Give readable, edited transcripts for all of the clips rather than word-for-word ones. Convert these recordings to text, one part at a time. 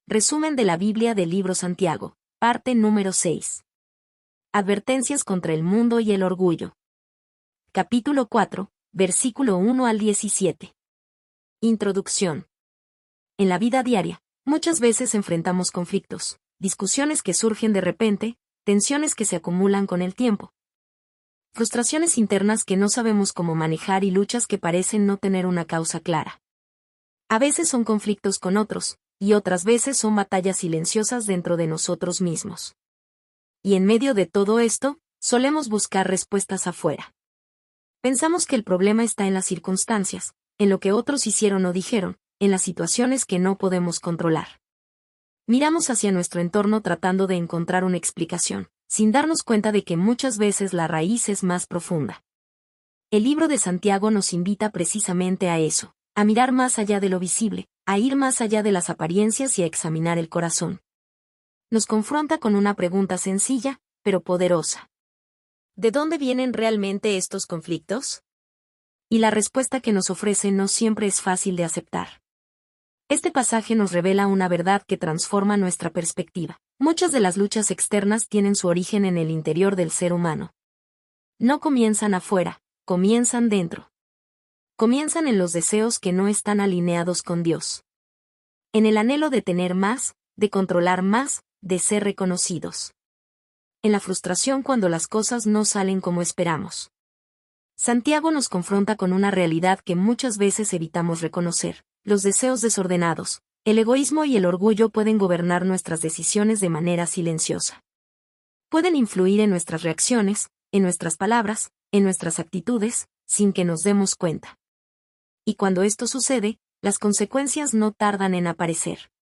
Resumen de la Biblia del libro Santiago, parte número 6. Advertencias contra el mundo y el orgullo. Capítulo 4, versículo 1 al 17. Introducción. En la vida diaria, muchas veces enfrentamos conflictos, discusiones que surgen de repente, tensiones que se acumulan con el tiempo, frustraciones internas que no sabemos cómo manejar y luchas que parecen no tener una causa clara. A veces son conflictos con otros, y otras veces son batallas silenciosas dentro de nosotros mismos. Y en medio de todo esto, solemos buscar respuestas afuera. Pensamos que el problema está en las circunstancias, en lo que otros hicieron o dijeron, en las situaciones que no podemos controlar. Miramos hacia nuestro entorno tratando de encontrar una explicación, sin darnos cuenta de que muchas veces la raíz es más profunda. El libro de Santiago nos invita precisamente a eso, a mirar más allá de lo visible, a ir más allá de las apariencias y a examinar el corazón. Nos confronta con una pregunta sencilla, pero poderosa. ¿De dónde vienen realmente estos conflictos? Y la respuesta que nos ofrece no siempre es fácil de aceptar. Este pasaje nos revela una verdad que transforma nuestra perspectiva. Muchas de las luchas externas tienen su origen en el interior del ser humano. No comienzan afuera, comienzan dentro. Comienzan en los deseos que no están alineados con Dios. En el anhelo de tener más, de controlar más, de ser reconocidos. En la frustración cuando las cosas no salen como esperamos. Santiago nos confronta con una realidad que muchas veces evitamos reconocer. Los deseos desordenados, el egoísmo y el orgullo pueden gobernar nuestras decisiones de manera silenciosa. Pueden influir en nuestras reacciones, en nuestras palabras, en nuestras actitudes, sin que nos demos cuenta. Y cuando esto sucede, las consecuencias no tardan en aparecer.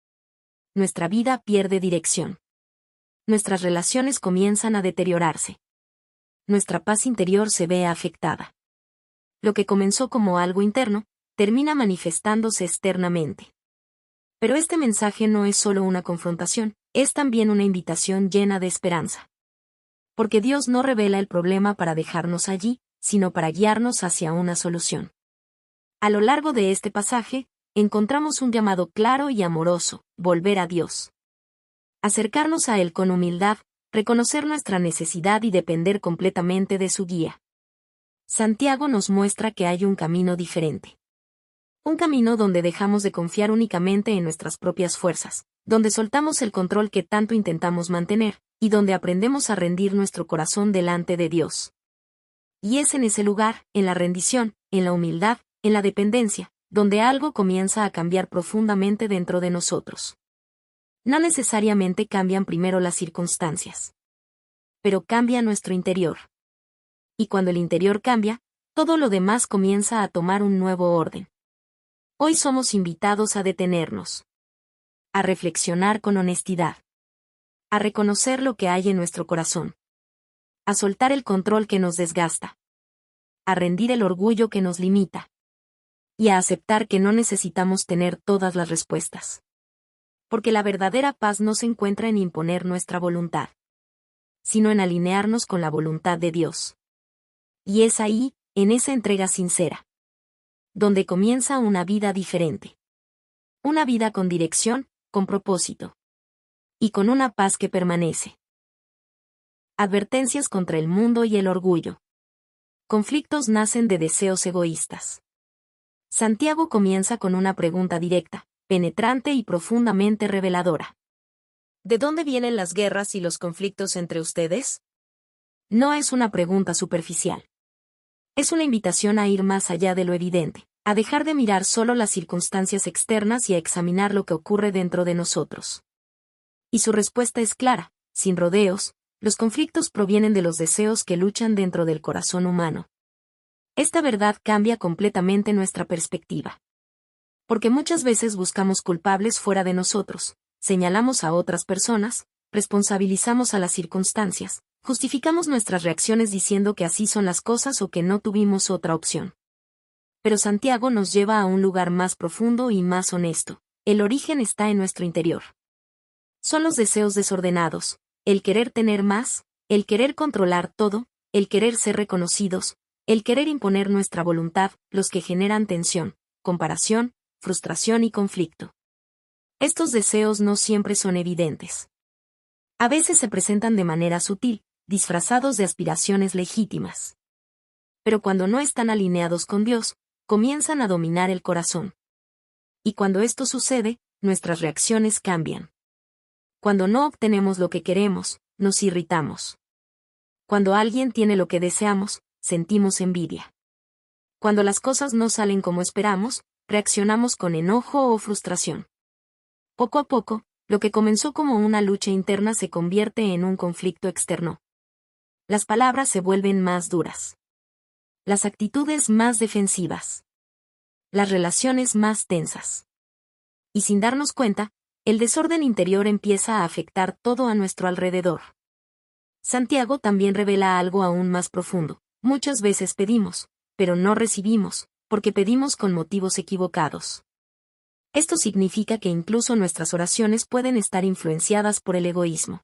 Nuestra vida pierde dirección. Nuestras relaciones comienzan a deteriorarse. Nuestra paz interior se ve afectada. Lo que comenzó como algo interno, termina manifestándose externamente. Pero este mensaje no es solo una confrontación, es también una invitación llena de esperanza. Porque Dios no revela el problema para dejarnos allí, sino para guiarnos hacia una solución. A lo largo de este pasaje, encontramos un llamado claro y amoroso: volver a Dios. Acercarnos a Él con humildad, reconocer nuestra necesidad y depender completamente de su guía. Santiago nos muestra que hay un camino diferente. Un camino donde dejamos de confiar únicamente en nuestras propias fuerzas, donde soltamos el control que tanto intentamos mantener, y donde aprendemos a rendir nuestro corazón delante de Dios. Y es en ese lugar, en la rendición, en la humildad, en la dependencia, donde algo comienza a cambiar profundamente dentro de nosotros. No necesariamente cambian primero las circunstancias. Pero cambia nuestro interior. Y cuando el interior cambia, todo lo demás comienza a tomar un nuevo orden. Hoy somos invitados a detenernos. A reflexionar con honestidad. A reconocer lo que hay en nuestro corazón. A soltar el control que nos desgasta. A rendir el orgullo que nos limita. Y a aceptar que no necesitamos tener todas las respuestas. Porque la verdadera paz no se encuentra en imponer nuestra voluntad, sino en alinearnos con la voluntad de Dios. Y es ahí, en esa entrega sincera, donde comienza una vida diferente. Una vida con dirección, con propósito. Y con una paz que permanece. Advertencias contra el mundo y el orgullo. Conflictos nacen de deseos egoístas. Santiago comienza con una pregunta directa, penetrante y profundamente reveladora. ¿De dónde vienen las guerras y los conflictos entre ustedes? No es una pregunta superficial. Es una invitación a ir más allá de lo evidente, a dejar de mirar solo las circunstancias externas y a examinar lo que ocurre dentro de nosotros. Y su respuesta es clara, sin rodeos: los conflictos provienen de los deseos que luchan dentro del corazón humano. Esta verdad cambia completamente nuestra perspectiva. Porque muchas veces buscamos culpables fuera de nosotros, señalamos a otras personas, responsabilizamos a las circunstancias, justificamos nuestras reacciones diciendo que así son las cosas o que no tuvimos otra opción. Pero Santiago nos lleva a un lugar más profundo y más honesto. El origen está en nuestro interior. Son los deseos desordenados, el querer tener más, el querer controlar todo, el querer ser reconocidos, el querer imponer nuestra voluntad, los que generan tensión, comparación, frustración y conflicto. Estos deseos no siempre son evidentes. A veces se presentan de manera sutil, disfrazados de aspiraciones legítimas. Pero cuando no están alineados con Dios, comienzan a dominar el corazón. Y cuando esto sucede, nuestras reacciones cambian. Cuando no obtenemos lo que queremos, nos irritamos. Cuando alguien tiene lo que deseamos, sentimos envidia. Cuando las cosas no salen como esperamos, reaccionamos con enojo o frustración. Poco a poco, lo que comenzó como una lucha interna se convierte en un conflicto externo. Las palabras se vuelven más duras. Las actitudes más defensivas. Las relaciones más tensas. Y sin darnos cuenta, el desorden interior empieza a afectar todo a nuestro alrededor. Santiago también revela algo aún más profundo. Muchas veces pedimos, pero no recibimos, porque pedimos con motivos equivocados. Esto significa que incluso nuestras oraciones pueden estar influenciadas por el egoísmo.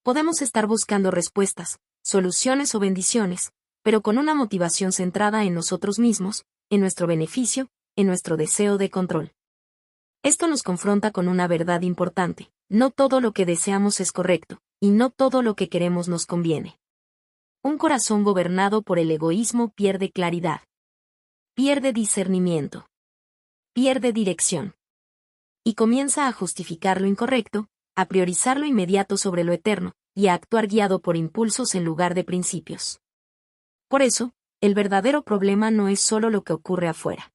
Podemos estar buscando respuestas, soluciones o bendiciones, pero con una motivación centrada en nosotros mismos, en nuestro beneficio, en nuestro deseo de control. Esto nos confronta con una verdad importante: no todo lo que deseamos es correcto, y no todo lo que queremos nos conviene. Un corazón gobernado por el egoísmo pierde claridad. Pierde discernimiento. Pierde dirección. Y comienza a justificar lo incorrecto, a priorizar lo inmediato sobre lo eterno, y a actuar guiado por impulsos en lugar de principios. Por eso, el verdadero problema no es solo lo que ocurre afuera.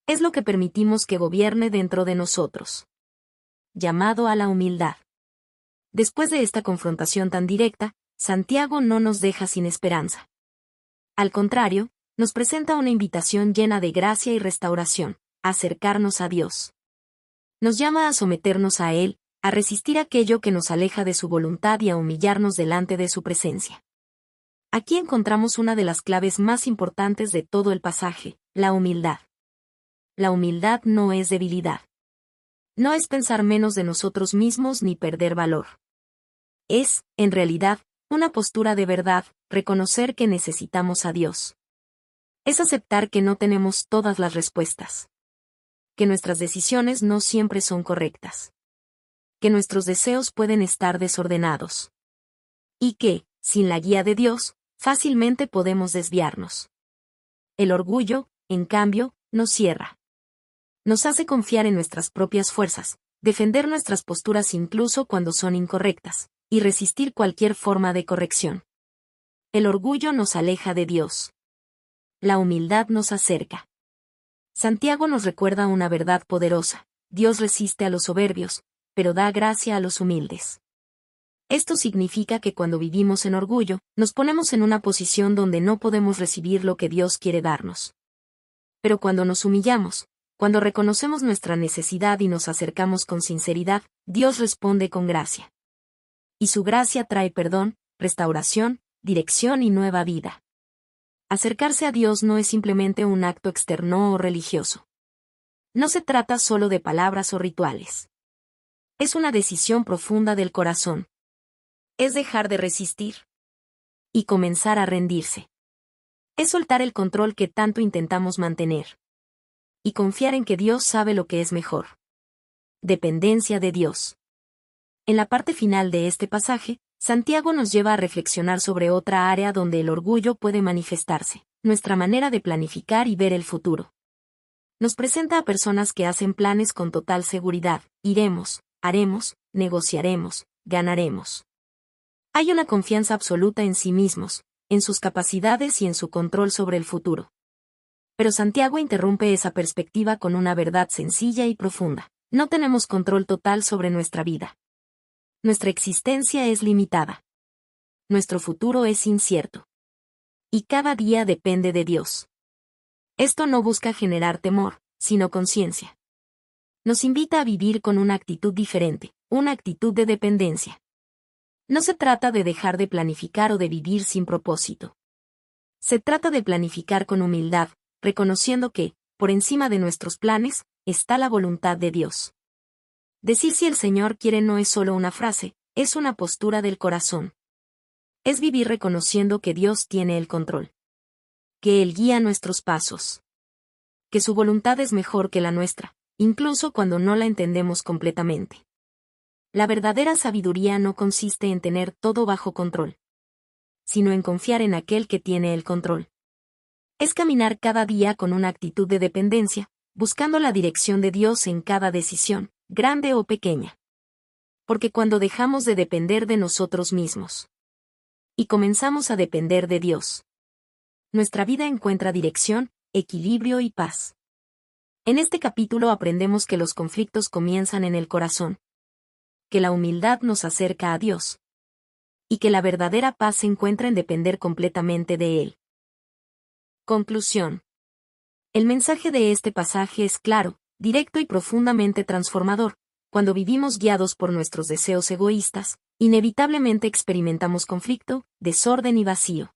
Es lo que permitimos que gobierne dentro de nosotros. Llamado a la humildad. Después de esta confrontación tan directa, Santiago no nos deja sin esperanza. Al contrario, nos presenta una invitación llena de gracia y restauración: a acercarnos a Dios. Nos llama a someternos a Él, a resistir aquello que nos aleja de su voluntad y a humillarnos delante de su presencia. Aquí encontramos una de las claves más importantes de todo el pasaje: la humildad. La humildad no es debilidad. No es pensar menos de nosotros mismos ni perder valor. Es, en realidad, una postura de verdad, reconocer que necesitamos a Dios. Es aceptar que no tenemos todas las respuestas. Que nuestras decisiones no siempre son correctas. Que nuestros deseos pueden estar desordenados. Y que, sin la guía de Dios, fácilmente podemos desviarnos. El orgullo, en cambio, nos cierra. Nos hace confiar en nuestras propias fuerzas, defender nuestras posturas incluso cuando son incorrectas, y resistir cualquier forma de corrección. El orgullo nos aleja de Dios. La humildad nos acerca. Santiago nos recuerda una verdad poderosa: Dios resiste a los soberbios, pero da gracia a los humildes. Esto significa que cuando vivimos en orgullo, nos ponemos en una posición donde no podemos recibir lo que Dios quiere darnos. Pero cuando nos humillamos, cuando reconocemos nuestra necesidad y nos acercamos con sinceridad, Dios responde con gracia. Y su gracia trae perdón, restauración, dirección y nueva vida. Acercarse a Dios no es simplemente un acto externo o religioso. No se trata solo de palabras o rituales. Es una decisión profunda del corazón. Es dejar de resistir y comenzar a rendirse. Es soltar el control que tanto intentamos mantener. Y confiar en que Dios sabe lo que es mejor. Dependencia de Dios. En la parte final de este pasaje, Santiago nos lleva a reflexionar sobre otra área donde el orgullo puede manifestarse: nuestra manera de planificar y ver el futuro. Nos presenta a personas que hacen planes con total seguridad: iremos, haremos, negociaremos, ganaremos. Hay una confianza absoluta en sí mismos, en sus capacidades y en su control sobre el futuro. Pero Santiago interrumpe esa perspectiva con una verdad sencilla y profunda: no tenemos control total sobre nuestra vida. Nuestra existencia es limitada. Nuestro futuro es incierto. Y cada día depende de Dios. Esto no busca generar temor, sino conciencia. Nos invita a vivir con una actitud diferente, una actitud de dependencia. No se trata de dejar de planificar o de vivir sin propósito. Se trata de planificar con humildad, reconociendo que, por encima de nuestros planes, está la voluntad de Dios. Decir si el Señor quiere no es solo una frase, es una postura del corazón. Es vivir reconociendo que Dios tiene el control. Que Él guía nuestros pasos. Que su voluntad es mejor que la nuestra, incluso cuando no la entendemos completamente. La verdadera sabiduría no consiste en tener todo bajo control, sino en confiar en aquel que tiene el control. Es caminar cada día con una actitud de dependencia, buscando la dirección de Dios en cada decisión, grande o pequeña. Porque cuando dejamos de depender de nosotros mismos y comenzamos a depender de Dios, nuestra vida encuentra dirección, equilibrio y paz. En este capítulo aprendemos que los conflictos comienzan en el corazón, que la humildad nos acerca a Dios, y que la verdadera paz se encuentra en depender completamente de Él. Conclusión. El mensaje de este pasaje es claro, directo y profundamente transformador. Cuando vivimos guiados por nuestros deseos egoístas, inevitablemente experimentamos conflicto, desorden y vacío.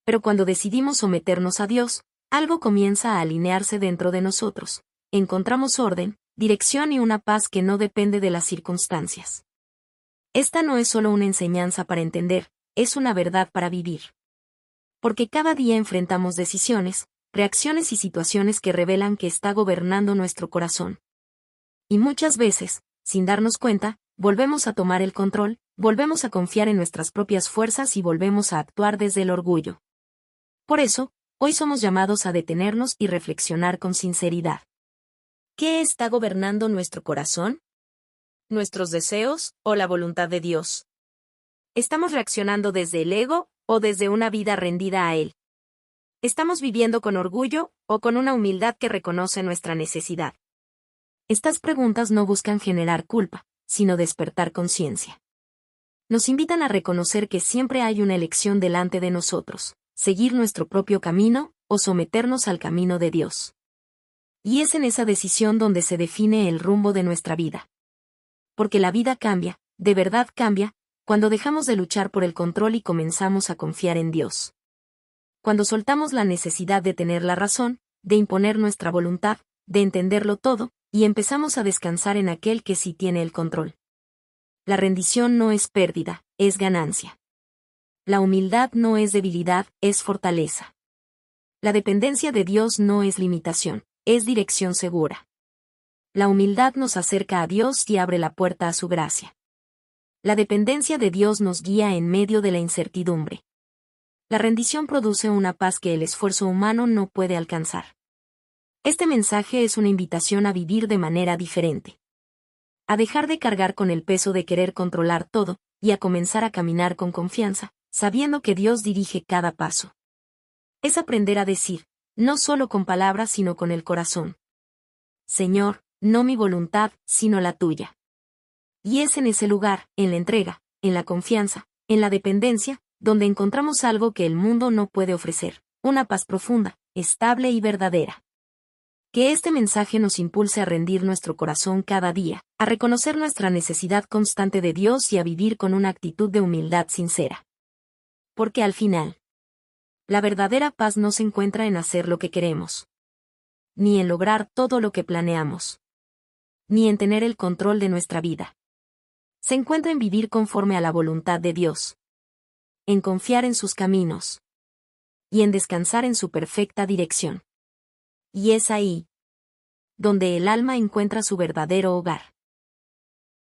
Pero cuando decidimos someternos a Dios, algo comienza a alinearse dentro de nosotros. Encontramos orden, dirección y una paz que no depende de las circunstancias. Esta no es solo una enseñanza para entender, es una verdad para vivir. Porque cada día enfrentamos decisiones, reacciones y situaciones que revelan que está gobernando nuestro corazón. Y muchas veces, sin darnos cuenta, volvemos a tomar el control, volvemos a confiar en nuestras propias fuerzas y volvemos a actuar desde el orgullo. Por eso, hoy somos llamados a detenernos y reflexionar con sinceridad. ¿Qué está gobernando nuestro corazón? ¿Nuestros deseos o la voluntad de Dios? ¿Estamos reaccionando desde el ego o desde una vida rendida a Él? ¿Estamos viviendo con orgullo o con una humildad que reconoce nuestra necesidad? Estas preguntas no buscan generar culpa, sino despertar conciencia. Nos invitan a reconocer que siempre hay una elección delante de nosotros, seguir nuestro propio camino o someternos al camino de Dios. Y es en esa decisión donde se define el rumbo de nuestra vida. Porque la vida cambia, de verdad cambia, cuando dejamos de luchar por el control y comenzamos a confiar en Dios. Cuando soltamos la necesidad de tener la razón, de imponer nuestra voluntad, de entenderlo todo, y empezamos a descansar en aquel que sí tiene el control. La rendición no es pérdida, es ganancia. La humildad no es debilidad, es fortaleza. La dependencia de Dios no es limitación, es dirección segura. La humildad nos acerca a Dios y abre la puerta a su gracia. La dependencia de Dios nos guía en medio de la incertidumbre. La rendición produce una paz que el esfuerzo humano no puede alcanzar. Este mensaje es una invitación a vivir de manera diferente. A dejar de cargar con el peso de querer controlar todo, y a comenzar a caminar con confianza, sabiendo que Dios dirige cada paso. Es aprender a decir, no solo con palabras sino con el corazón: Señor, no mi voluntad, sino la tuya. Y es en ese lugar, en la entrega, en la confianza, en la dependencia, donde encontramos algo que el mundo no puede ofrecer, una paz profunda, estable y verdadera. Que este mensaje nos impulse a rendir nuestro corazón cada día, a reconocer nuestra necesidad constante de Dios y a vivir con una actitud de humildad sincera. Porque al final, la verdadera paz no se encuentra en hacer lo que queremos, ni en lograr todo lo que planeamos, ni en tener el control de nuestra vida. Se encuentra en vivir conforme a la voluntad de Dios, en confiar en sus caminos, y en descansar en su perfecta dirección. Y es ahí donde el alma encuentra su verdadero hogar.